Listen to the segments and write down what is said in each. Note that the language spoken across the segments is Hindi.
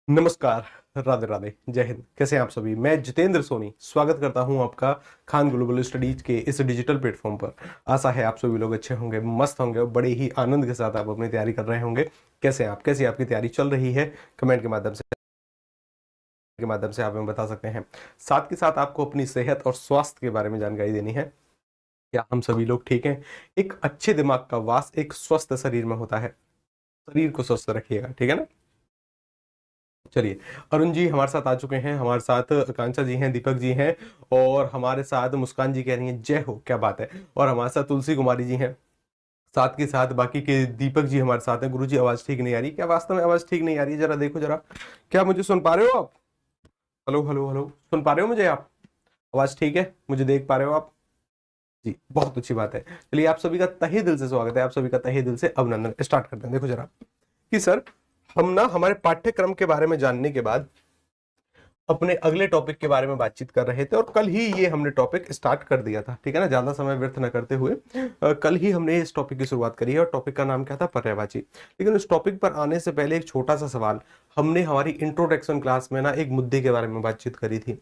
नमस्कार, राधे राधे, जय हिंद। कैसे हैं आप सभी? मैं जितेंद्र सोनी स्वागत करता हूं आपका खान ग्लोबल स्टडीज के इस डिजिटल प्लेटफॉर्म पर। आशा है आप सभी लोग अच्छे होंगे, मस्त होंगे और बड़े ही आनंद के साथ आप अपनी तैयारी कर रहे होंगे। कैसे हैं आप? कैसी आपकी तैयारी चल रही है? कमेंट के माध्यम से आप हमें बता सकते हैं। साथ के साथ आपको अपनी सेहत और स्वास्थ्य के बारे में जानकारी देनी है। क्या हम सभी लोग ठीक हैं? एक अच्छे दिमाग का वास एक स्वस्थ शरीर में होता है। शरीर को स्वस्थ रखिएगा, ठीक है ना? चलिए, अरुण जी हमारे साथ आ चुके हैं, हमारे साथ आकांक्षा जी हैं, दीपक जी हैं और हमारे साथ मुस्कान जी कह रही हैं जय हो, क्या बात है। और हमारे साथ तुलसी कुमारी जी हैं। साथ के साथ बाकी के दीपक जी हमारे साथ हैं। गुरु जी आवाज ठीक नहीं आ रही क्या? वास्तव में आवाज ठीक नहीं आ रही है? जरा देखो जरा, क्या मुझे सुन पा रहे हो आप? हेलो हेलो हेलो, सुन पा रहे हो मुझे आप? आवाज ठीक है? मुझे देख पा रहे हो आप? जी, बहुत अच्छी बात है। चलिए, आप सभी का तहे दिल से स्वागत है, आप सभी का तहे दिल से अभिनंदन। स्टार्ट करते हैं। देखो जरा कि सर, हम ना हमारे पाठ्यक्रम के बारे में जानने के बाद अपने अगले टॉपिक के बारे में बातचीत कर रहे थे और कल ही ये हमने टॉपिक स्टार्ट कर दिया था, ठीक है ना? ज्यादा समय व्यर्थ न करते हुए कल ही हमने इस टॉपिक की शुरुआत करी है और टॉपिक का नाम क्या था? पर्यायवाची। लेकिन उस टॉपिक पर आने से पहले एक छोटा सा सवाल। हमने हमारी इंट्रोडक्शन क्लास में ना एक मुद्दे के बारे में बातचीत करी थी।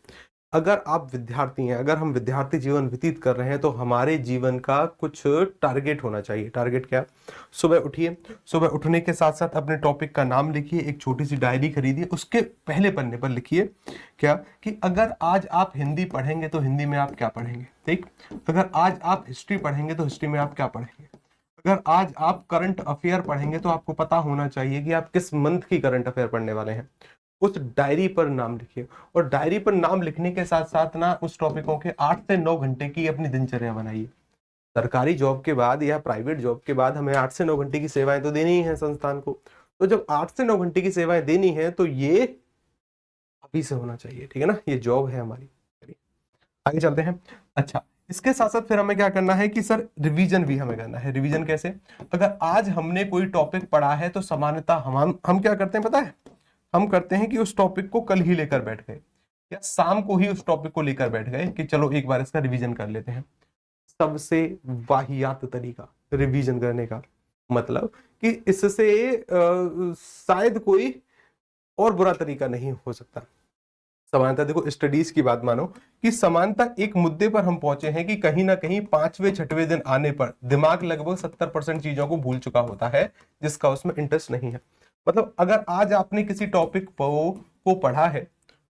अगर आप विद्यार्थी हैं, अगर हम विद्यार्थी जीवन व्यतीत कर रहे हैं तो हमारे जीवन का कुछ टारगेट होना चाहिए। टारगेट क्या? सुबह उठिए, सुबह उठने के साथ साथ अपने टॉपिक का नाम लिखिए, एक छोटी सी डायरी खरीदिए, उसके पहले पन्ने पर लिखिए क्या कि अगर आज आप हिंदी पढ़ेंगे तो हिंदी में आप क्या पढ़ेंगे, ठीक? अगर आज आप हिस्ट्री पढ़ेंगे तो हिस्ट्री में आप क्या पढ़ेंगे? अगर आज आप करंट अफेयर पढ़ेंगे तो आपको पता होना चाहिए कि आप किस मंथ की करंट अफेयर पढ़ने वाले हैं। उस डायरी पर नाम लिखिए और डायरी पर नाम लिखने के साथ साथ ना उस टॉपिकों के 8 से 9 घंटे की अपनी दिनचर्या बनाइए। सरकारी जॉब के बाद या प्राइवेट जॉब के बाद हमें 8 से 9 घंटे की सेवाएं तो देनी ही है संस्थान को। तो जब 8 से 9 घंटे की सेवाएं देनी है तो ये अभी से होना चाहिए, ठीक है ना? ये जॉब है हमारी। चलिए, आगे चलते हैं। अच्छा, इसके साथ साथ फिर हमें क्या करना है कि सर रिवीजन भी हमें करना है। रिवीजन कैसे? अगर आज हमने कोई टॉपिक पढ़ा है तो सामान्यतः हम क्या करते हैं पता है? हम करते हैं कि उस टॉपिक को कल ही लेकर बैठ गए या शाम को ही उस टॉपिक को लेकर बैठ गए कि चलो एक बार इसका रिवीजन कर लेते हैं। सबसे वाहियात तरीका रिवीजन करने का मतलब कि इससे शायद कोई और बुरा तरीका नहीं हो सकता। समानता, देखो स्टडीज की बात मानो कि समानता एक मुद्दे पर हम पहुंचे हैं कि कहीं ना कहीं 5वें 6वें दिन आने पर दिमाग लगभग 70% चीजों को भूल चुका होता है जिसका उसमें इंटरेस्ट नहीं है। मतलब अगर आज आपने किसी टॉपिक को पढ़ा है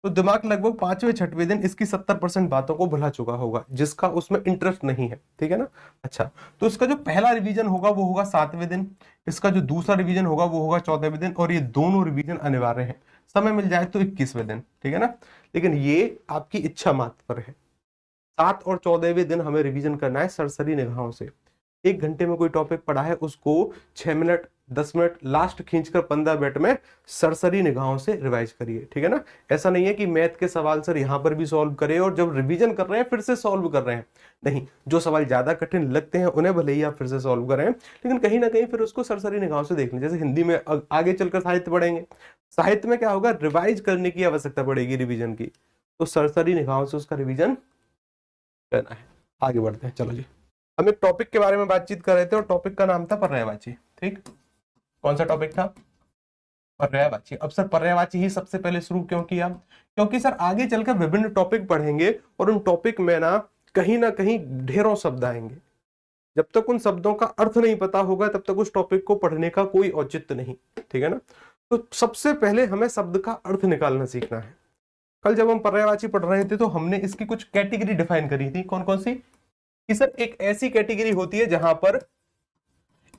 तो दिमाग लगभग 5वें 6वें दिन इसकी 70% बातों को भुला चुका होगा जिसका उसमें इंटरेस्ट नहीं है, ठीक है ना? अच्छा, तो इसका जो पहला रिवीजन होगा वो होगा 7वें दिन, इसका जो दूसरा रिवीजन होगा वो होगा 14वें दिन और ये दोनों रिवीजन अनिवार्य है। समय मिल जाए तो 21वें दिन, ठीक है ना? लेकिन ये आपकी इच्छा मात्र पर है। 7 और 14वें दिन हमें रिवीजन करना है सरसरी निगाहों से। 1 घंटे में कोई टॉपिक पढ़ा है उसको 6 मिनट 10 मिनट लास्ट खींचकर 15 मिनट में सरसरी निगाहों से रिवाइज करिए, ठीक है ना? ऐसा नहीं है कि मैथ के सवाल सर यहां पर भी सॉल्व करें और जब रिवीजन कर रहे हैं फिर से सॉल्व कर रहे हैं। नहीं, जो सवाल ज्यादा कठिन लगते हैं उन्हें भले ही आप फिर से सॉल्व करें, लेकिन कहीं ना कहीं फिर उसको सरसरी निगाहों से देख लें। जैसे हिंदी में आगे चलकर साहित्य पढ़ेंगे, साहित्य में क्या होगा? रिवाइज करने की आवश्यकता पड़ेगी रिवीजन की। तो सरसरी निगाहों से उसका रिवीजन करना है। आगे बढ़ते हैं, चलो जी। हम एक टॉपिक के बारे में बातचीत कर रहे थे और टॉपिक का नाम था पर्यायवाची, ठीक? कौन सा टॉपिक था? पर्यायवाची। अब सर पर्यायवाची ही सबसे पहले शुरू क्यों किया? क्योंकि सर आगे चलकर विभिन्न टॉपिक पढ़ेंगे और उन टॉपिक में ना कहीं ढेरों शब्द आएंगे। जब तक उन शब्दों का अर्थ नहीं पता होगा तब तक उस टॉपिक को पढ़ने का कोई औचित्य नहीं, ठीक है ना? तो सबसे पहले हमें शब्द का अर्थ निकालना सीखना है। कल जब हम पर्यायवाची पढ़ रहे थे तो हमने इसकी कुछ कैटेगरी डिफाइन करी थी। कौन कौन सी? कि सर एक ऐसी कैटेगरी होती है जहां पर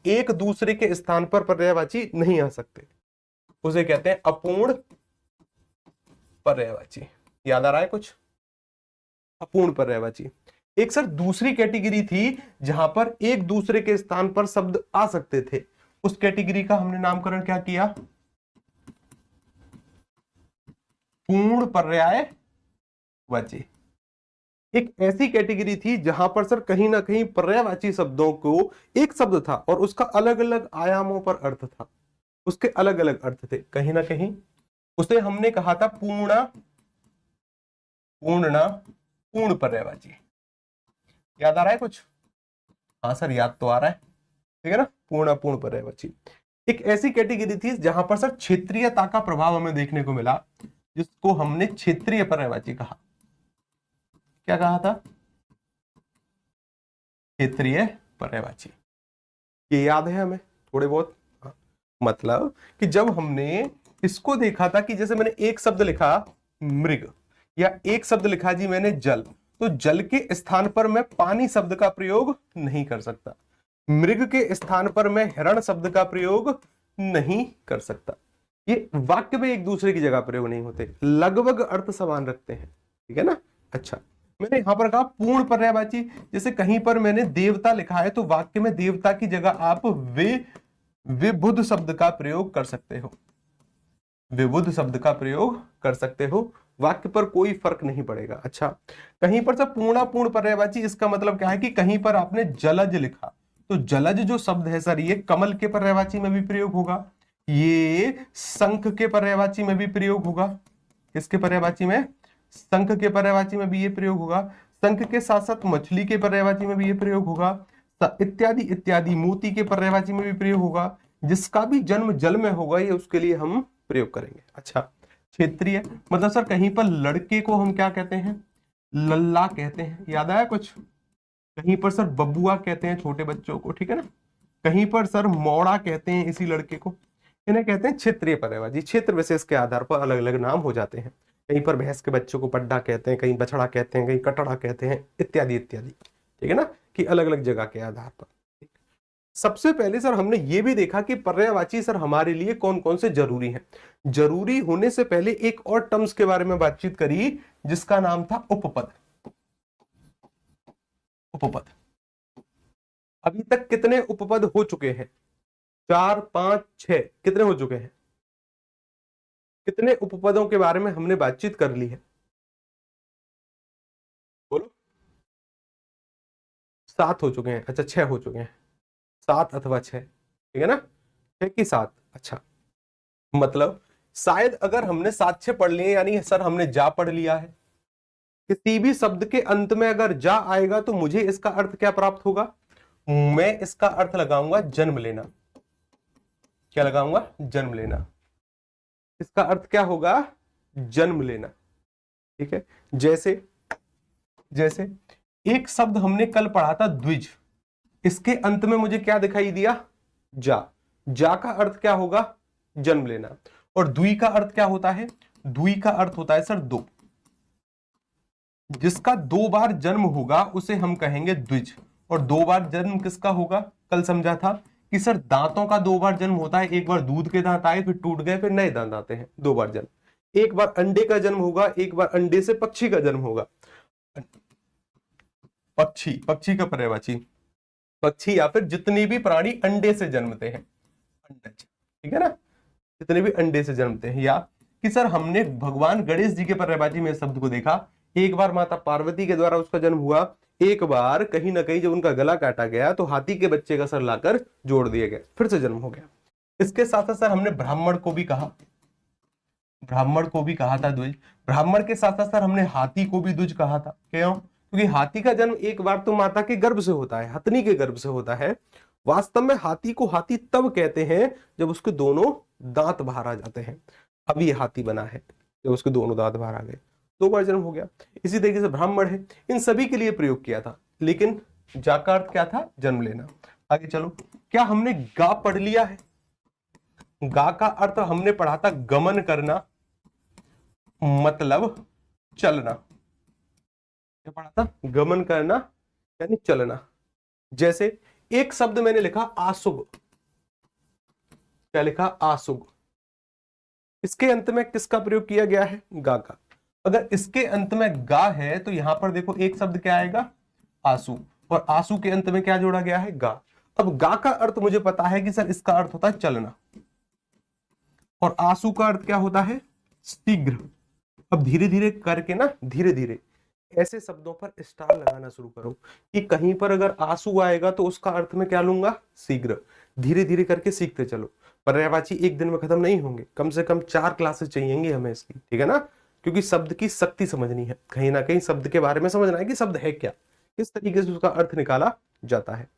एक दूसरे के स्थान पर पर्यायवाची नहीं आ सकते, उसे कहते हैं अपूर्ण पर्यायवाची। याद आ रहा है कुछ? अपूर्ण पर्यायवाची। एक सर दूसरी कैटेगरी थी जहां पर एक दूसरे के स्थान पर शब्द आ सकते थे, उस कैटेगरी का हमने नामकरण क्या किया? पूर्ण पर्यायवाची। एक ऐसी कैटेगरी थी जहां पर सर कहीं ना कहीं पर्यायवाची शब्दों को एक शब्द था और उसका अलग अलग आयामों पर अर्थ था, उसके अलग अलग अर्थ थे। कहीं ना कहीं उसे हमने कहा था पूर्ण पूर्ण पर्यायवाची। याद आ रहा है कुछ? हाँ सर, याद तो आ रहा है, ठीक है ना? पूर्ण अपूर्ण पर्यायवाची। एक ऐसी कैटेगरी थी जहां पर सर क्षेत्रीयता का प्रभाव हमें देखने को मिला, जिसको हमने क्षेत्रीय पर्यायवाची कहा। क्या कहा था? क्षेत्रीय पर्यायवाची। ये याद है हमें थोड़े बहुत? हाँ। मतलब कि जब हमने इसको देखा था कि जैसे मैंने एक शब्द लिखा मृग, या एक शब्द लिखा जी मैंने जल, तो जल के स्थान पर मैं पानी शब्द का प्रयोग नहीं कर सकता, मृग के स्थान पर मैं हिरण शब्द का प्रयोग नहीं कर सकता। ये वाक्य में एक दूसरे की जगह प्रयोग नहीं होते, लगभग अर्थ समान रखते हैं, ठीक है ना। अच्छा, मैंने यहां पर कहा पूर्ण पर्यायवाची, जैसे कहीं पर मैंने देवता लिखा है तो वाक्य में देवता की जगह आप विबुध शब्द का प्रयोग कर सकते हो, विबुध शब्द का प्रयोग कर सकते हो, वाक्य पर कोई फर्क नहीं पड़ेगा। अच्छा, कहीं पर सब पूर्ण पर्यायवाची, इसका मतलब क्या है कि कहीं पर आपने जलज लिखा, तो जलज जो शब्द है सर ये कमल के पर्यायवाची में भी प्रयोग होगा, ये शंख के पर्यायवाची में भी प्रयोग होगा। किसके पर्यायवाची में? शंख के पर्यायवाची में भी ये प्रयोग होगा। शंख के साथ साथ मछली के पर्यायवाची में भी ये प्रयोग होगा, इत्यादि इत्यादि। मोती के पर्यायवाची में भी प्रयोग होगा। जिसका भी जन्म जल में होगा ये उसके लिए हम प्रयोग करेंगे। अच्छा, क्षेत्रीय मतलब सर कहीं पर लड़के को हम क्या कहते हैं? लल्ला कहते हैं। याद आया कुछ? कहीं पर सर बबुआ कहते हैं छोटे बच्चों को, ठीक है ना। कहीं पर सर मौड़ा कहते हैं इसी लड़के को। इन्हें कहते हैं क्षेत्रीय पर्यायवाची। क्षेत्र विशेष के आधार पर अलग अलग नाम हो जाते हैं। कहीं पर भैंस के बच्चों को पड्डा कहते हैं, कहीं बछड़ा कहते हैं, कहीं कटड़ा कहते हैं, इत्यादि इत्यादि, ठीक है ना, कि अलग अलग जगह के आधार पर। सबसे पहले सर हमने ये भी देखा कि पर्यायवाची सर हमारे लिए कौन कौन से जरूरी हैं। जरूरी होने से पहले एक और टर्म्स के बारे में बातचीत करी जिसका नाम था उपपद। उपपद। अभी तक कितने उपपद हो चुके हैं? 4, 5, 6, कितने हो चुके हैं? कितने उपपदों के बारे में हमने बातचीत कर ली है? बोलो। 7 हो चुके हैं। अच्छा, 6 हो चुके हैं। 7 अथवा 6, ठीक है ना, 6 की 7। अच्छा, मतलब शायद अगर हमने 7, 6 पढ़ लिए, यानी सर हमने जा पढ़ लिया है, किसी भी शब्द के अंत में अगर जा आएगा तो मुझे इसका अर्थ क्या प्राप्त होगा? मैं इसका अर्थ लगाऊंगा जन्म लेना। क्या लगाऊंगा? जन्म लेना। इसका अर्थ क्या होगा? जन्म लेना, ठीक है। जैसे जैसे एक शब्द हमने कल पढ़ा था द्विज, इसके अंत में मुझे क्या दिखाई दिया? जा। जा का अर्थ क्या होगा? जन्म लेना। और द्वि का अर्थ क्या होता है? द्वि का अर्थ होता है सर दो। जिसका 2 बार जन्म होगा उसे हम कहेंगे द्विज। और 2 बार जन्म किसका होगा? कल समझा था कि सर दांतों का 2 बार जन्म होता है। एक बार दूध के दांत आए, फिर टूट गए, फिर नए दांत आते हैं। 2 बार जन्म। एक बार अंडे का जन्म होगा, एक बार अंडे से पक्षी का जन्म होगा। पक्षी, पक्षी का पर्यायवाची पक्षी, या फिर जितनी भी प्राणी अंडे से जन्मते हैं, अंडज, ठीक है ना, जितने भी अंडे से जन्मते हैं। या कि सर हमने भगवान गणेश जी के पर्यायवाची में शब्द को देखा, एक बार माता पार्वती के द्वारा उसका जन्म हुआ, एक बार कहीं ना कहीं जब उनका गला काटा गया तो हाथी के बच्चे का सर लाकर जोड़ दिया गया, फिर से जन्म हो गया। इसके साथ साथ सर हमने ब्राह्मण को भी कहा, ब्राह्मण को भी कहा था द्विज। ब्राह्मण के साथ साथ सर हमने हाथी को भी द्विज कहा था। क्यों? क्योंकि हाथी का जन्म एक बार तो माता के गर्भ से होता है, हथनी के गर्भ से होता है। वास्तव में हाथी को हाथी तब कहते हैं जब उसके दोनों दांत बाहर आ जाते हैं। अब ये हाथी बना है जब उसके दोनों दांत बाहर आ गए, 2 बार जन्म हो गया। इसी तरीके से ब्राह्मण है, इन सभी के लिए प्रयोग किया था। लेकिन जा का अर्थ क्या था? जन्म लेना। आगे चलो, क्या हमने गा पढ़ लिया है? गा का अर्थ हमने पढ़ा था गमन करना, मतलब चलना। क्या पढ़ा था? गमन करना यानी चलना। जैसे एक शब्द मैंने लिखा आशुभ। क्या लिखा? आशुभ। इसके अंत में किसका प्रयोग किया गया है? गा का। अगर इसके अंत में गा है तो यहां पर देखो एक शब्द क्या आएगा? आंसू। और आंसू के अंत में क्या जोड़ा गया है? गा। अब गा का अर्थ मुझे पता है कि सर इसका अर्थ होता है चलना, और आंसू का अर्थ क्या होता है? शीघ्र। अब धीरे धीरे करके ना, धीरे धीरे ऐसे शब्दों पर स्टार लगाना शुरू करो कि कहीं पर अगर आंसू आएगा तो उसका अर्थ में क्या लूंगा? शीघ्र। धीरे धीरे करके सीखते चलो। पर्यायवाची एक दिन में खत्म नहीं होंगे, कम से कम 4 क्लासेस चाहिएंगी हमें इसकी, ठीक है ना, क्योंकि शब्द की शक्ति समझनी है। कहीं ना कहीं शब्द के बारे में समझना है कि शब्द है क्या, किस तरीके से उसका अर्थ निकाला जाता है।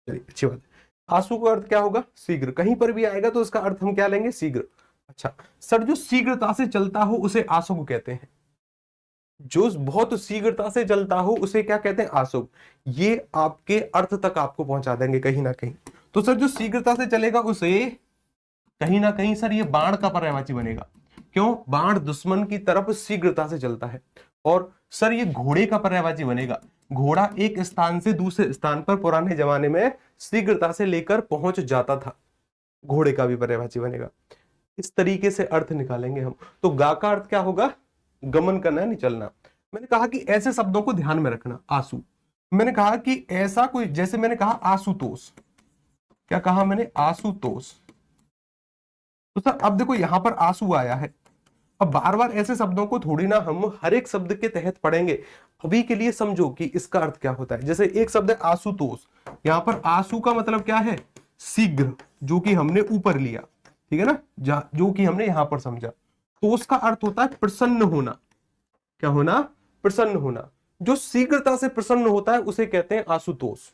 चलिए, अच्छी बात है। आसु का अर्थ क्या होगा? शीघ्र। कहीं पर भी आएगा तो इसका अर्थ हम क्या लेंगे? शीघ्र। अच्छा सर, जो शीघ्रता से चलता हो उसे आशुभ कहते हैं। जो बहुत शीघ्रता से चलता हो उसे क्या कहते हैं? आशुभ। ये आपके अर्थ तक आपको पहुंचा देंगे कहीं ना कहीं। तो सर जो शीघ्रता से चलेगा उसे कहीं ना कहीं सर ये बाण का पर्यायवाची बनेगा। क्यों? बाण दुश्मन की तरफ शीघ्रता से चलता है। और सर ये घोड़े का पर्यायवाची बनेगा। घोड़ा एक स्थान से दूसरे स्थान पर पुराने जमाने में शीघ्रता से लेकर पहुंच जाता था। घोड़े का भी पर्यायवाची बनेगा। इस तरीके से अर्थ निकालेंगे हम। तो गा का अर्थ क्या होगा? गमन करना, नहीं चलना। मैंने कहा कि ऐसे शब्दों को ध्यान में रखना। आंसू, मैंने कहा कि ऐसा कोई, जैसे मैंने कहा आशुतोष, क्या कहा मैंने? आशुतोष। तो सर अब देखो यहां पर आंसू आया है। अब बार बार ऐसे शब्दों को थोड़ी ना हम हर एक शब्द के तहत पढ़ेंगे। अभी के लिए समझो कि इसका अर्थ क्या होता है। जैसे एक शब्द है आशुतोष, यहां पर आंसू का मतलब क्या है? शीघ्र, जो कि हमने ऊपर लिया, ठीक है ना, जो कि हमने यहां पर समझा। तो उसका अर्थ होता है प्रसन्न होना। क्या होना? प्रसन्न होना। जो शीघ्रता से प्रसन्न होता है उसे कहते हैं आशुतोष।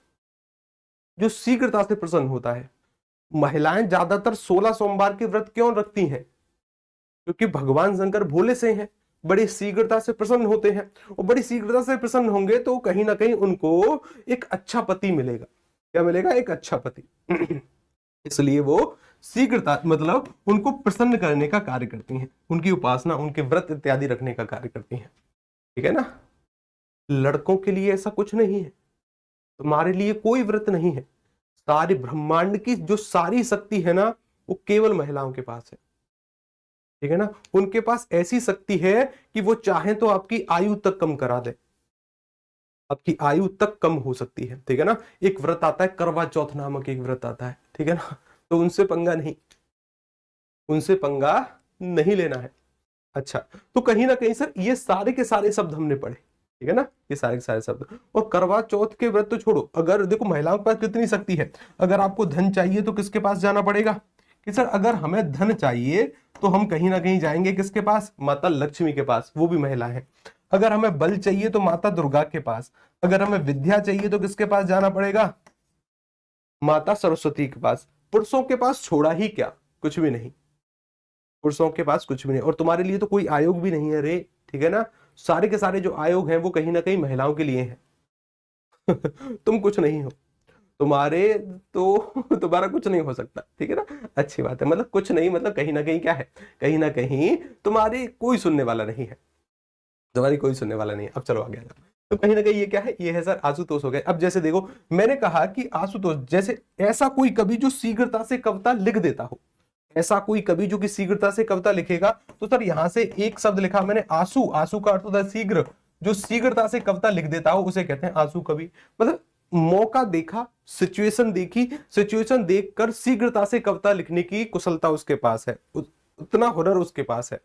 जो शीघ्रता से प्रसन्न होता है। महिलाएं ज्यादातर 16 सोमवार के व्रत क्यों रखती हैं? क्योंकि भगवान शंकर भोले से हैं, बड़ी शीघ्रता से प्रसन्न होते हैं। और बड़ी शीघ्रता से प्रसन्न होंगे तो कहीं ना कहीं उनको एक अच्छा पति मिलेगा। क्या मिलेगा? एक अच्छा पति। इसलिए वो शीघ्रता मतलब उनको प्रसन्न करने का कार्य करती हैं। उनकी उपासना, उनके व्रत इत्यादि रखने का कार्य करती हैं। ठीक है ना। लड़कों के लिए ऐसा कुछ नहीं है। तुम्हारे लिए कोई व्रत नहीं है। सारे ब्रह्मांड की जो सारी शक्ति है ना, वो केवल महिलाओं के पास है। ठीक है ना। उनके पास ऐसी शक्ति है कि वो चाहे तो आपकी आयु तक कम करा दे। आपकी आयु तक कम हो सकती है। ठीक है ना। एक व्रत आता है करवा चौथ नामक, एक व्रत आता है। ठीक है ना। तो उनसे पंगा नहीं, उनसे पंगा नहीं लेना है। अच्छा, तो कहीं ना कहीं सर ये सारे के सारे शब्द हमने पढ़े। ठीक है ना। ये सारे के सारे शब्द। और करवा चौथ के व्रत तो छोड़ो, अगर देखो महिलाओं के पास कितनी शक्ति है। अगर आपको धन चाहिए तो किसके पास जाना पड़ेगा? कि सर अगर हमें धन चाहिए तो हम कहीं ना कहीं जाएंगे किसके पास? माता लक्ष्मी के पास, वो भी महिला है। अगर हमें बल चाहिए तो माता दुर्गा के पास। अगर हमें विद्या चाहिए तो किसके पास जाना पड़ेगा? माता सरस्वती के पास। पुरुषों के पास छोड़ा ही क्या, कुछ भी नहीं। पुरुषों के पास कुछ भी नहीं। और तुम्हारे लिए तो कोई आयोग भी नहीं है रे। ठीक है ना। सारे के सारे जो आयोग हैं वो कहीं ना कहीं महिलाओं के लिए हैं। तुम कुछ नहीं हो। तुम्हारे तो तुम्हारा कुछ नहीं हो सकता। ठीक है ना। अच्छी बात है। मतलब कुछ नहीं, मतलब कहीं ना कहीं क्या है? कहीं ना कहीं तुम्हारी कोई सुनने वाला नहीं है। तुम्हारी कोई सुनने वाला नहीं है। अब चलो आगे आ जाओ। तो कहीं ना कहीं ये क्या है? ये है सर आशुतोष हो गए। अब जैसे देखो, मैंने कहा कि आशुतोष, जैसे ऐसा कोई कवि जो शीघ्रता से कविता लिख देता हो। ऐसा कोई कवि जो कि शीघ्रता से कविता लिखेगा। तो सर यहां से एक शब्द लिखा मैंने आंसू। आंसू का अर्थ होता है शीघ्र। जो शीघ्रता से कविता लिख देता हो उसे कहते हैं आंसू कवि। मतलब मौका देखा, सिचुएशन देखी, सिचुएशन देखकर शीघ्रता से कविता लिखने की कुशलता उसके पास है, उतना हुनर उसके पास है।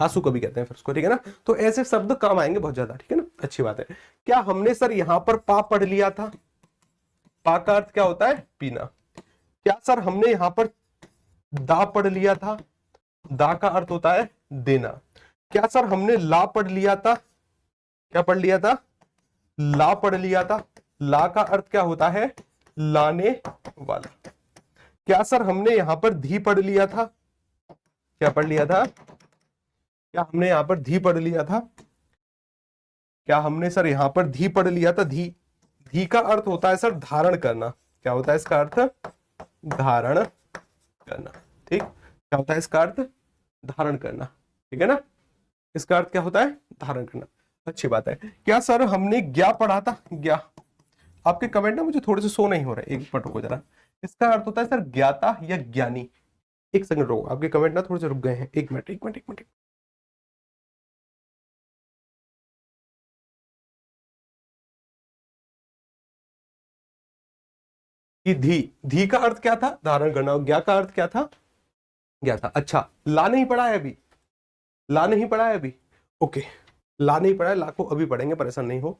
आंसू कवि कहते हैं फिर उसको। ठीक है ना। तो ऐसे शब्द काम आएंगे बहुत ज्यादा। ठीक है ना। अच्छी बात है। क्या हमने सर यहां पर पा पढ़ लिया था? पा का अर्थ क्या होता है? पीना। क्या सर हमने यहां पर दा पढ़ लिया था? दा का अर्थ होता है देना। क्या सर हमने ला पढ़ लिया था? क्या पढ़ लिया था? ला पढ़ लिया था। ला का अर्थ क्या होता है? लाने वाला। क्या सर हमने यहां पर धी पढ़ लिया था? क्या पढ़ लिया था? क्या हमने यहां पर धी पढ़ लिया था? क्या हमने सर यहां पर धी पढ़ लिया था? धी, धी का अर्थ होता है सर धारण करना। क्या होता है इसका अर्थ? धारण करना। ठीक। क्या होता है इसका अर्थ? धारण करना। ठीक है ना। इसका अर्थ क्या होता है? धारण करना। अच्छी बात है। क्या सर हमने ज्ञा पढ़ा था? ज्ञा, आपके कमेंट ना मुझे थोड़े से शो नहीं हो रहे, एक मिनट रुको जरा। इसका अर्थ होता है सर ज्ञाता या ज्ञानी। एक सेकंड रुको, आपके कमेंट ना थोड़े से रुक गए हैं। एक मिनट एक मिनट एक मिनट। कि धी, धी का अर्थ क्या था? धारण करना। और ज्ञा का अर्थ क्या था? ज्ञा था। अच्छा, ला नहीं पढ़ा है अभी? ला नहीं पढ़ा है अभी? ओके, ला नहीं पढ़ा है, ला को अभी पढ़ेंगे, परेशान नहीं हो।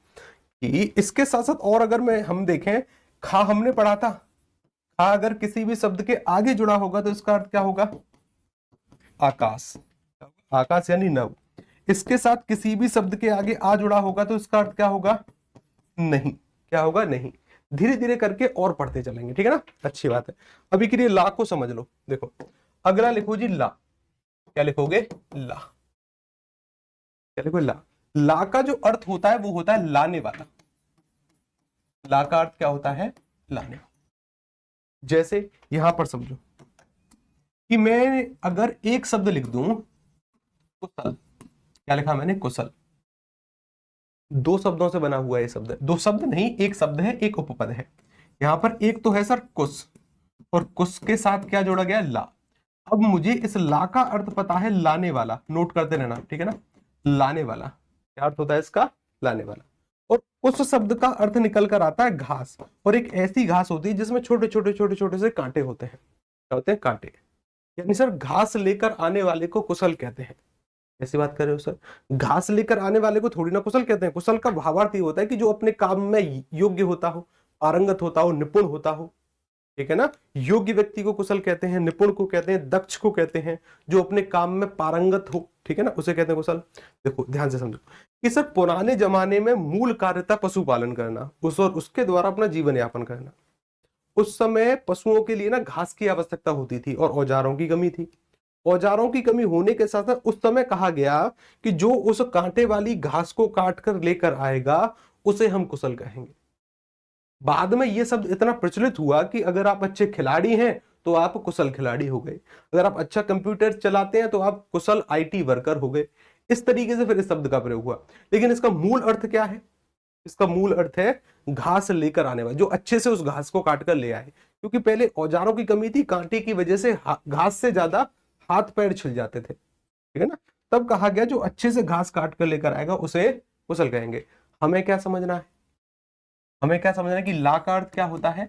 कि इसके साथ साथ और अगर मैं हम देखें, खा हमने पढ़ा था। खा अगर किसी भी शब्द के आगे जुड़ा होगा तो इसका अर्थ क्या होगा? आकाश। आकाश यानी नव। इसके साथ किसी भी शब्द के आगे आ जुड़ा होगा तो इसका अर्थ क्या होगा? नहीं। क्या होगा? नहीं। धीरे धीरे करके और पढ़ते चलेंगे, ठीक है ना, अच्छी बात है। अभी के लिए ला को समझ लो। देखो अगला लिखो जी ला। क्या लिखोगे? ला। क्या लिखो? ला। ला का जो अर्थ होता है वो होता है लाने वाला। ला का अर्थ क्या होता है? लाने वाला। जैसे यहां पर समझो कि मैं अगर एक शब्द लिख दूं कुशल। क्या लिखा मैंने? कुशल। दो शब्दों से बना हुआ है शब्द, दो शब्द नहीं, एक शब्द है, एक उपपद है। यहां पर एक तो है सर कुश, और कुश के साथ क्या जोड़ा गया? ला। अब मुझे इस ला का अर्थ पता है लाने वाला, नोट करते रहना, ठीक है ना। लाने वाला क्या अर्थ होता है इसका? लाने वाला। और उस शब्द का अर्थ निकल कर आता है घास, और एक ऐसी घास होती है जिसमें छोटे छोटे छोटे छोटे से कांटे होते हैं। क्या होते हैं? कांटे। यानी सर घास लेकर आने वाले को कुशल कहते हैं। ऐसी बात कर रहे हो सर? घास लेकर आने वाले को थोड़ी ना कुशल कहते हैं। कुशल का भावार्थ ये होता है कि जो अपने काम में योग्य होता हो, पारंगत होता हो, निपुण होता हो, ठीक है ना। योग्य व्यक्ति को कुशल कहते हैं, निपुण को कहते हैं, दक्ष को कहते हैं, जो अपने काम में पारंगत हो, ठीक है ना, उसे कहते हैं कुशल। देखो ध्यान से समझो कि सर पुराने जमाने में मूल कार्य था पशुपालन करना, उस और उसके द्वारा अपना जीवन यापन करना। उस समय पशुओं के लिए ना घास की आवश्यकता होती थी और औजारों की कमी थी। औजारों की कमी होने के साथ साथ उस समय कहा गया कि जो उस कांटे वाली घास को काट कर लेकर आएगा उसे हम कुशल कहेंगे। बाद में यह शब्द इतना प्रचलित हुआ कि अगर आप अच्छे खिलाड़ी हैं तो आप कुशल खिलाड़ी हो गए, अगर आप अच्छा कंप्यूटर चलाते हैं तो आप कुशल आईटी वर्कर हो गए। इस तरीके से फिर इस शब्द का प्रयोग हुआ। लेकिन इसका मूल अर्थ क्या है? इसका मूल अर्थ है घास लेकर आने वाला, जो अच्छे से उस घास को काट कर ले आए। क्योंकि पहले औजारों की कमी थी, कांटे की वजह से घास से ज्यादा हाथ पैर छिल जाते थे, ठीक है ना। तब कहा गया जो अच्छे से घास काट कर लेकर आएगा उसे कुशल कहेंगे। हमें क्या समझना है? हमें क्या समझना है कि ला का अर्थ क्या होता है?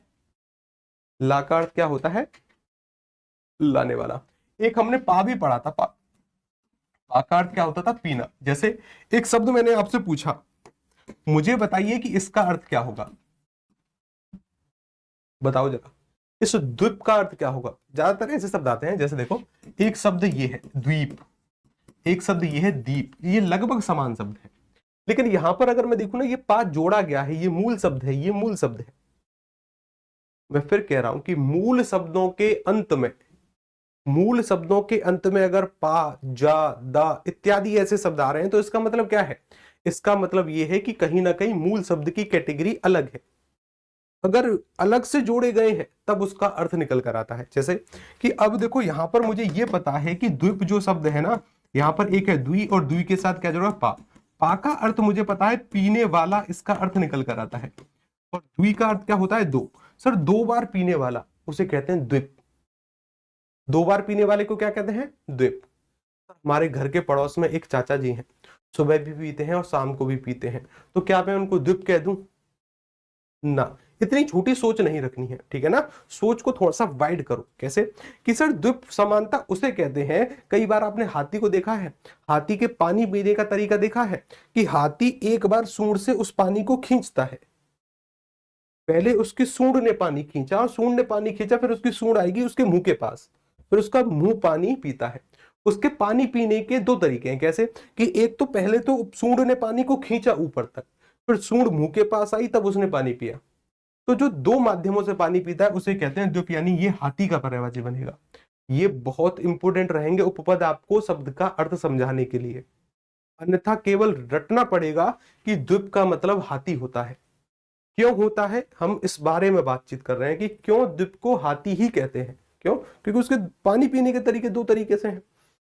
ला का अर्थ क्या होता है? लाने वाला। एक हमने पा भी पढ़ा था, पा। पा का अर्थ क्या होता था? पीना। जैसे एक शब्द मैंने आपसे पूछा, मुझे बताइए कि इसका अर्थ क्या होगा? बताओ जरा, इस द्वीप का अर्थ क्या होगा? ज्यादातर ऐसे शब्द आते हैं, जैसे देखो एक शब्द ये है द्वीप, एक शब्द ये है दीप, ये लगभग समान शब्द है। लेकिन यहां पर अगर मैं देखूं ना, ये पा जोड़ा गया है, ये मूल शब्द है, ये मूल शब्द है। मैं फिर कह रहा हूं कि मूल शब्दों के अंत में, मूल शब्दों के अंत में अगर पा, जा, दा इत्यादि ऐसे शब्द आ रहे हैं तो इसका मतलब क्या है? इसका मतलब यह है कि कहीं ना कहीं मूल शब्द की कैटेगरी अलग है। अगर अलग से जोड़े गए हैं तब उसका अर्थ निकल कर आता है। जैसे कि अब देखो यहां पर मुझे यह पता है कि द्वीप जो शब्द है ना, यहां पर एक है द्वि, और द्वि के साथ क्या जोड़ा? पा। पा का अर्थ मुझे पता है पीने वाला, इसका अर्थ निकल कर आता है। और द्वि का अर्थ क्या होता है? दो। सर दो बार पीने वाला उसे कहते हैं द्वीप। दो बार पीने वाले को क्या कहते हैं? द्वीप। हमारे घर के पड़ोस में एक चाचा जी हैं, सुबह भी पीते हैं और शाम को भी पीते हैं, तो क्या मैं उनको द्वीप कह दूं? ना, इतनी छोटी सोच नहीं रखनी है, ठीक है ना। सोच को थोड़ा सा वाइड करो। कैसे? कि सर द्वीप समानता उसे कहते हैं, कई बार आपने हाथी को देखा है, हाथी के पानी पीने का तरीका देखा है कि हाथी एक बार सूंड से उस पानी को खींचता है। पहले उसकी सूंड ने पानी खींचा, और सूंड ने पानी खींचा, फिर उसकी सूंड आएगी उसके मुंह के पास, फिर उसका मुंह पानी पीता है। उसके पानी पीने के दो तरीके हैं। कैसे? कि एक तो पहले तो सूंड ने पानी को खींचा ऊपर तक, फिर सूंड मुंह के पास आई, तब उसने पानी पिया। तो जो दो माध्यमों से पानी पीता है उसे कहते हैं द्वीप, यानी ये हाथी का पर्यायवाची बनेगा। ये बहुत इंपोर्टेंट रहेंगे उपपद आपको शब्द का अर्थ समझाने के लिए, अन्यथा केवल रटना पड़ेगा कि द्वीप का मतलब हाथी होता है। क्यों होता है, हम इस बारे में बातचीत कर रहे हैं कि क्यों द्वीप को हाथी ही कहते हैं। क्यों? क्योंकि उसके पानी पीने के तरीके दो तरीके से हैं।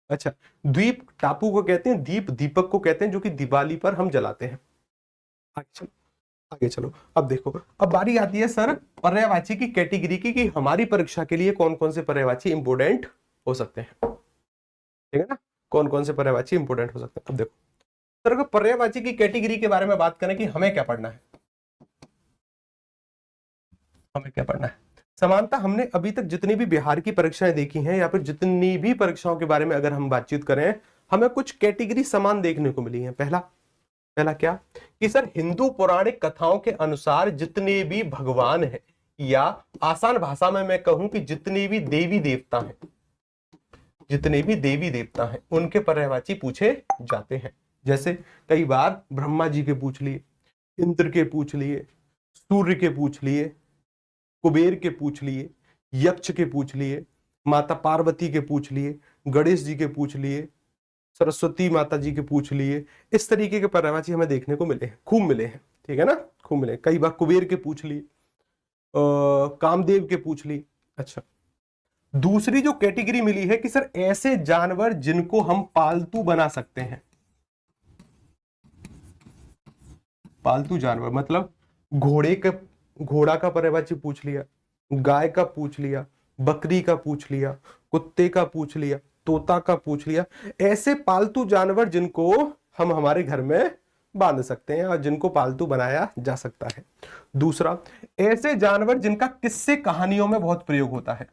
अच्छा, द्वीप टापू को कहते हैं, दीप दीपक को कहते हैं, जो कि दिवाली पर हम जलाते हैं। आगे चलो। अब देखो, अब बारी आती है सर पर्यायवाची की कैटेगरी की, कि हमारी परीक्षा के लिए कौन कौन से पर्यायवाची इंपोर्टेंट हो सकते हैं, ठीक है ना। कौन कौन से पर्यायवाची इंपोर्टेंट हो सकते हैं। अब देखो सर, अगर पर्यायवाची की कैटेगरी के बारे में बात करें कि हमें क्या पढ़ना है, हमें क्या पढ़ना है। समानता हमने अभी तक जितनी भी बिहार की परीक्षाएं देखी हैं, या फिर जितनी भी परीक्षाओं के बारे में अगर हम बातचीत करें, हमें कुछ कैटेगरी समान देखने को मिली है। पहला क्या? कि सर हिंदू पौराणिक कथाओं के अनुसार जितने भी भगवान हैं, या आसान भाषा में मैं कहूं कि जितने भी देवी देवता हैं, जितने भी देवी देवता हैं उनके पर्यायवाची पूछे जाते हैं। जैसे कई बार ब्रह्मा जी के पूछ लिए, इंद्र के पूछ लिए, सूर्य के पूछ लिए, कुबेर के पूछ लिए, यक्ष के पूछ लिए, माता पार्वती के पूछ लिए, गणेश जी के पूछ लिए, सरस्वती माता जी के पूछ लिए। इस तरीके के पर्यायवाची हमें देखने को मिले हैं, खूब मिले हैं, ठीक है ना, खूब मिले। कई बार कुबेर के पूछ लिए, कामदेव के पूछ लिए। अच्छा, दूसरी जो कैटेगरी मिली है कि सर ऐसे जानवर जिनको हम पालतू बना सकते हैं। पालतू जानवर मतलब घोड़ा का पर्यायवाची पूछ लिया, गाय का पूछ लिया, बकरी का पूछ लिया, कुत्ते का पूछ लिया, तोता का पूछ लिया। ऐसे पालतू जानवर जिनको हम हमारे घर में बांध सकते हैं और जिनको पालतू बनाया जा सकता है। दूसरा, ऐसे जानवर जिनका किस्से कहानियों में बहुत प्रयोग होता है।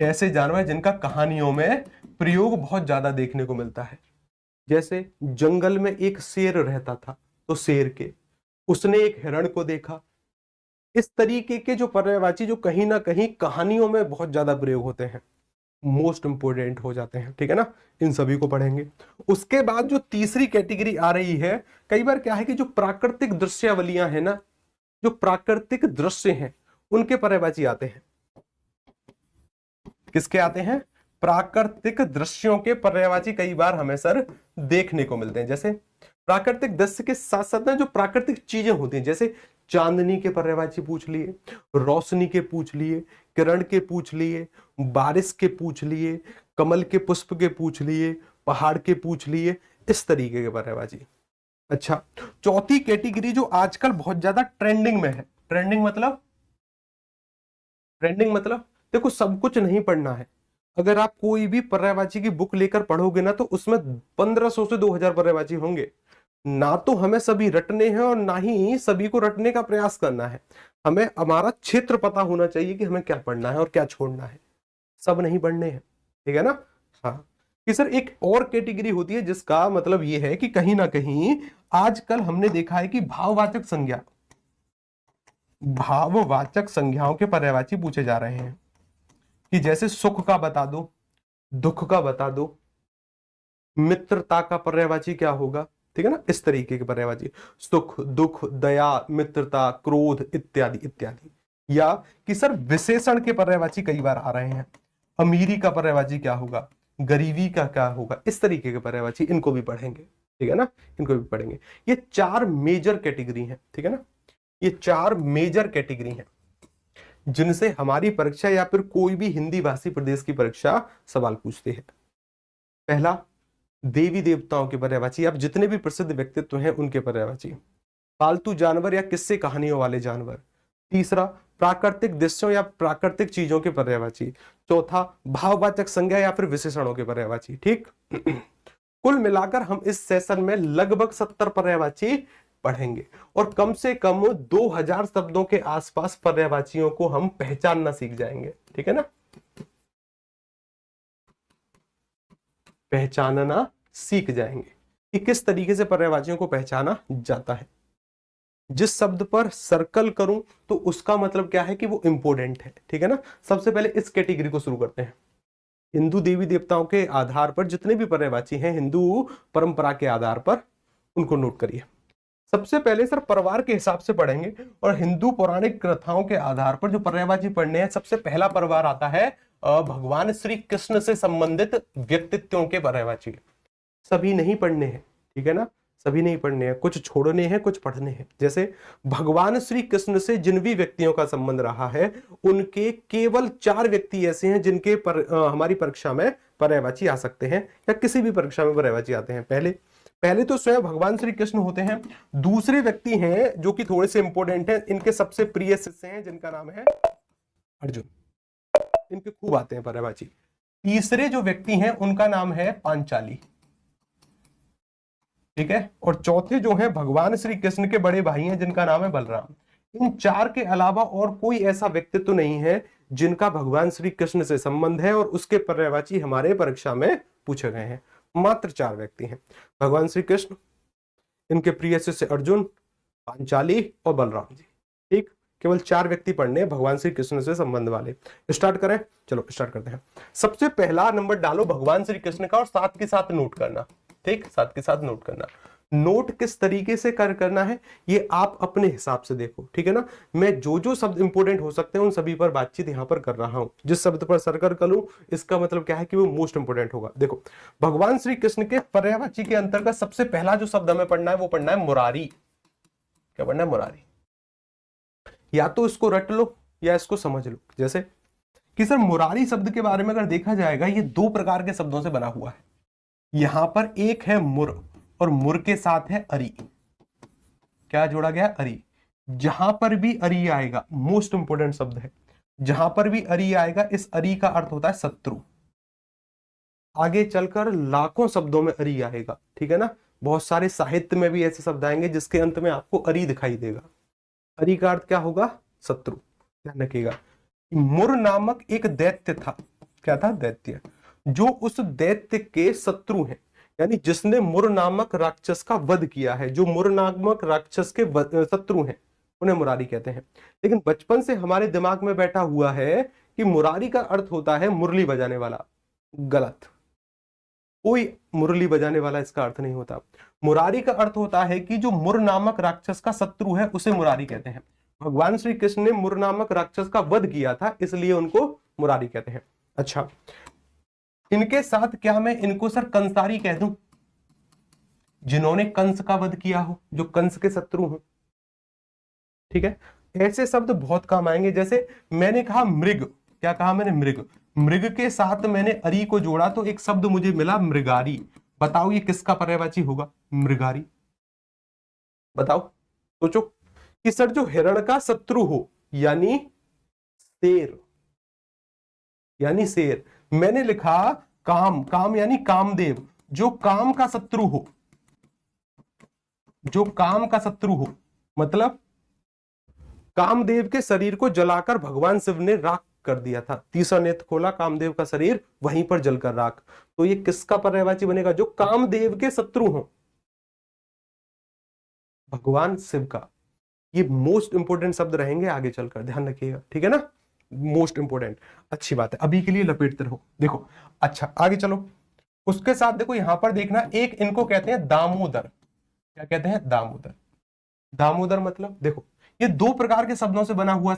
ऐसे जानवर जिनका कहानियों में प्रयोग बहुत ज्यादा देखने को मिलता है। जैसे जंगल में एक शेर रहता था, तो शेर के, उसने एक हिरण को देखा। इस तरीके के जो पर्यायवाची जो कहीं ना कहीं कहानियों में बहुत ज्यादा प्रयोग होते हैं, मोस्ट इंपोर्टेंट हो जाते हैं, ठीक है ना, इन सभी को पढ़ेंगे। उसके बाद जो तीसरी कैटेगरी आ रही है, कई बार क्या है कि जो प्राकृतिक दृश्यावलियां है ना, जो प्राकृतिक दृश्य हैं, उनके पर्यायवाची आते हैं। किसके आते हैं? प्राकृतिक दृश्यों के पर्यायवाची कई बार हमें सर देखने को मिलते हैं। जैसे प्राकृतिक दृश्य के साथ साथ ना जो प्राकृतिक चीजें होती हैं, जैसे चांदनी के पर्यायवाची पूछ लिए, रोशनी के पूछ लिए, किरण के पूछ लिए, बारिश के पूछ लिए, कमल के पुष्प के पूछ लिए, पहाड़ के पूछ लिए, इस तरीके के पर्यायवाची। अच्छा, चौथी कैटेगरी जो आजकल बहुत ज्यादा ट्रेंडिंग में है। ट्रेंडिंग मतलब देखो, सब कुछ नहीं पढ़ना है। अगर आप कोई भी पर्यायवाची की बुक लेकर पढ़ोगे ना, तो उसमें 1500 से 2000 पर्यायवाची होंगे। ना तो हमें सभी रटने हैं और ना ही सभी को रटने का प्रयास करना है। हमें हमारा क्षेत्र पता होना चाहिए कि हमें क्या पढ़ना है और क्या छोड़ना है। सब नहीं पढ़ने हैं, ठीक है ना। हाँ, कि सर एक और कैटेगरी होती है जिसका मतलब ये है कि कहीं ना कहीं आजकल हमने देखा है कि भाववाचक संज्ञाओं के पर्यायवाची पूछे जा रहे हैं। कि जैसे सुख का बता दो, दुख का बता दो, मित्रता का पर्यायवाची क्या होगा, ठीक है ना, इस तरीके के पर्यायवाची। सुख, दुख, दया, मित्रता, क्रोध इत्यादि इत्यादि। या कि सर विशेषण के पर्यायवाची कई बार आ रहे हैं। अमीरी का पर्यायवाची क्या होगा, गरीबी का क्या होगा, इस तरीके के पर्यायवाची, इनको भी पढ़ेंगे, ठीक है ना, इनको भी पढ़ेंगे। ये 4 मेजर कैटेगरी हैं, ठीक है ना, ये 4 मेजर कैटेगरी हैं जिनसे हमारी परीक्षा या फिर कोई भी हिंदी भाषी प्रदेश की परीक्षा सवाल पूछते हैं। पहला, देवी देवताओं के पर्यायवाची, आप जितने भी प्रसिद्ध व्यक्तित्व हैं उनके पर्यायवाची। पालतू जानवर या किस्से कहानियों वाले जानवर। तीसरा, प्राकृतिक दृश्यों या प्राकृतिक चीजों के पर्यायवाची। चौथा, भाववाचक संज्ञा या फिर विशेषणों के पर्यायवाची। ठीक कुल मिलाकर हम इस सेशन में लगभग 70 पर्यायवाची पढ़ेंगे और कम से कम 2000 शब्दों के आसपास पर्यायवाचियों को हम पहचानना सीख जाएंगे, ठीक है ना, पहचानना सीख जाएंगे कि किस तरीके से पर्यायवाचियों को पहचाना जाता है। जिस शब्द पर सर्कल करूं तो उसका मतलब क्या है कि वो इंपोर्टेंट है, ठीक है ना। सबसे पहले इस कैटेगरी को शुरू करते हैं। हिंदू देवी देवताओं के आधार पर जितने भी पर्यायवाची हैं हिंदू परंपरा के आधार पर, उनको नोट करिए। सबसे पहले सर परिवार के हिसाब से पढ़ेंगे और हिंदू पौराणिक कथाओं के आधार पर जो पर्यायवाची पढ़ने हैं, सबसे पहला परिवार आता है भगवान श्री कृष्ण से संबंधित व्यक्तित्वों के पर्यायवाची। सभी नहीं पढ़ने हैं, ठीक है ना, सभी नहीं पढ़ने हैं, कुछ छोड़ने हैं, कुछ पढ़ने हैं। जैसे भगवान श्री कृष्ण से जिन भी व्यक्तियों का संबंध रहा है उनके केवल 4 व्यक्ति ऐसे हैं जिनके हमारी परीक्षा में पर्यायवाची आ सकते हैं या किसी भी परीक्षा में पर्यायवाची आते हैं। पहले तो स्वयं भगवान श्री कृष्ण होते हैं। दूसरे व्यक्ति हैं जो कि थोड़े से इंपोर्टेंट हैं, इनके सबसे प्रिय शिष्य हैं जिनका नाम है अर्जुन, इनके खूब आते हैं पर्यायवाची। तीसरे जो व्यक्ति हैं उनका नाम है पांचाली, ठीक है, और चौथे जो है भगवान श्री कृष्ण के बड़े भाई हैं जिनका नाम है बलराम। इन 4 के अलावा और कोई ऐसा व्यक्तित्व तो नहीं है जिनका भगवान श्री कृष्ण से संबंध है और उसके पर्यायवाची हमारे परीक्षा में पूछे गए हैं। मात्र 4 व्यक्ति हैं, भगवान श्री कृष्ण, इनके प्रिय शिष्य अर्जुन, पांचाली और बलराम जी। ठीक, केवल 4 व्यक्ति पढ़ने भगवान श्री कृष्ण से संबंध वाले। स्टार्ट करें, चलो स्टार्ट करते हैं। सबसे पहला नंबर डालो भगवान श्री कृष्ण का और साथ के साथ नोट करना, ठीक, साथ के साथ नोट करना। नोट किस तरीके से करना है ये आप अपने हिसाब से देखो, ठीक है ना। मैं जो जो शब्द इंपॉर्टेंट हो सकते हैं उन सभी पर बातचीत यहां पर कर रहा हूं। जिस शब्द पर सर्कल करूं इसका मतलब क्या है कि वो मोस्ट इंपॉर्टेंट होगा। देखो, भगवान श्री कृष्ण के पर्यायवाची के अंतर्गत सबसे पहला जो शब्द हमें पढ़ना है वो पढ़ना है मुरारी। क्या पढ़ना है? मुरारी। या तो इसको रट लो या इसको समझ लो। जैसे कि सर मुरारी शब्द के बारे में अगर देखा जाएगा ये दो प्रकार के शब्दों से बना हुआ है। यहां पर एक है मुर और मुर के साथ है अरी। क्या जोड़ा गया? अरी। जहां पर भी अरी आएगा, मोस्ट इंपोर्टेंट शब्द है, जहां पर भी अरी आएगा इस अरी का अर्थ होता है शत्रु। आगे चलकर लाखों शब्दों में अरी आएगा, ठीक है ना। बहुत सारे साहित्य में भी ऐसे शब्द आएंगे जिसके अंत में आपको अरी दिखाई देगा। अरी का अर्थ क्या होगा? शत्रु। ध्यान रखिएगा। मुर नामक एक दैत्य था। क्या था? दैत्य। जो उस दैत्य के शत्रु हैं, यानी जिसने मुर नामक राक्षस का वध किया है, जो मुर नामक राक्षस के शत्रु हैं उन्हें मुरारी कहते हैं। लेकिन बचपन से हमारे दिमाग में बैठा हुआ है कि मुरारी का अर्थ होता है मुरली बजाने वाला। गलत। कोई मुरली बजाने वाला इसका अर्थ नहीं होता। मुरारी का अर्थ होता है कि जो मुर नामक राक्षस का शत्रु है उसे मुरारी कहते हैं। भगवान श्री कृष्ण ने मुर नामक राक्षस का वध किया था इसलिए उनको मुरारी कहते हैं। अच्छा, इनके साथ क्या मैं इनको सर कंसारी कह दूं? जिन्होंने कंस का वध किया हो, जो कंस के शत्रु हो, ठीक है। ऐसे शब्द बहुत काम आएंगे। जैसे मैंने कहा मृग। क्या कहा मैंने? मृग। मृग के साथ मैंने अरी को जोड़ा तो एक शब्द मुझे मिला मृगारी। बताओ ये किसका पर्यायवाची होगा? मृगारी। बताओ, सोचो कि सर जो हिरण का शत्रु हो यानी शेर, यानी शेर। मैंने लिखा काम। काम यानी कामदेव। जो काम का शत्रु हो, जो काम का शत्रु हो मतलब कामदेव के शरीर को जलाकर भगवान शिव ने राख कर दिया था। तीसरा नेत्र खोला, कामदेव का शरीर वहीं पर जलकर राख। तो ये किसका पर्यायवाची बनेगा? जो कामदेव के शत्रु हो, भगवान शिव का। ये मोस्ट इंपोर्टेंट शब्द रहेंगे आगे चलकर, ध्यान रखिएगा, ठीक है ना। Most important. अच्छी बात है, अभी के लिए लपेटते रहो। देखो, अच्छा आगे चलो। उसके साथ देखो यहां पर देखना, एक इनको कहते हैं दामोदर। क्या कहते हैं? दामोदर। दामोदर मतलब देखो ये दो प्रकार के शब्दों से बना हुआ